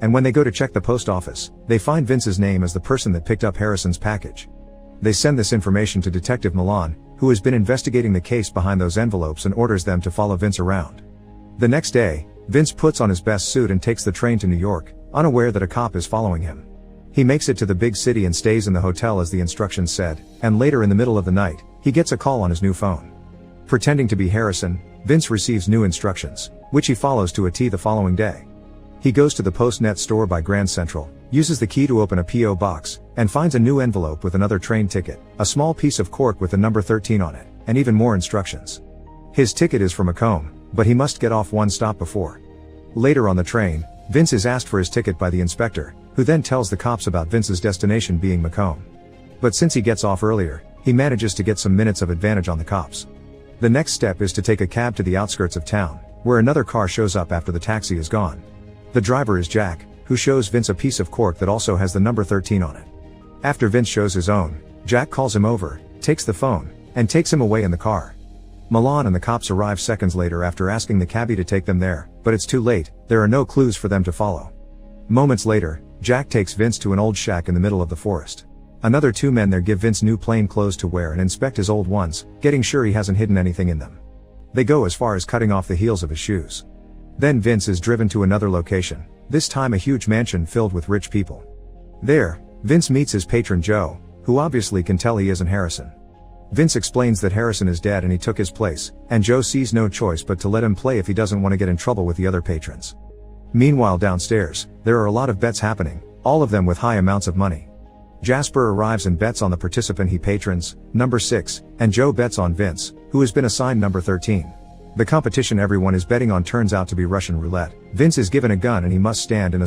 and when they go to check the post office, they find Vince's name as the person that picked up Harrison's package. They send this information to Detective Milan, who has been investigating the case behind those envelopes and orders them to follow Vince around. The next day, Vince puts on his best suit and takes the train to New York, unaware that a cop is following him. He makes it to the big city and stays in the hotel as the instructions said, and later in the middle of the night, he gets a call on his new phone. Pretending to be Harrison, Vince receives new instructions, which he follows to a T the following day. He goes to the Postnet store by Grand Central, uses the key to open a P.O. box, and finds a new envelope with another train ticket, a small piece of cork with the number 13 on it, and even more instructions. His ticket is for Macomb, but he must get off one stop before. Later on the train, Vince is asked for his ticket by the inspector, who then tells the cops about Vince's destination being Macomb. But since he gets off earlier, he manages to get some minutes of advantage on the cops. The next step is to take a cab to the outskirts of town, where another car shows up after the taxi is gone. The driver is Jack, who shows Vince a piece of cork that also has the number 13 on it. After Vince shows his own, Jack calls him over, takes the phone, and takes him away in the car. Milan and the cops arrive seconds later after asking the cabbie to take them there, but it's too late, there are no clues for them to follow. Moments later, Jack takes Vince to an old shack in the middle of the forest. Another two men there give Vince new plain clothes to wear and inspect his old ones, getting sure he hasn't hidden anything in them. They go as far as cutting off the heels of his shoes. Then Vince is driven to another location, this time a huge mansion filled with rich people. There, Vince meets his patron Joe, who obviously can tell he isn't Harrison. Vince explains that Harrison is dead and he took his place, and Joe sees no choice but to let him play if he doesn't want to get in trouble with the other patrons. Meanwhile downstairs, there are a lot of bets happening, all of them with high amounts of money. Jasper arrives and bets on the participant he patrons, number 6, and Joe bets on Vince, who has been assigned number 13. The competition everyone is betting on turns out to be Russian roulette. Vince is given a gun and he must stand in a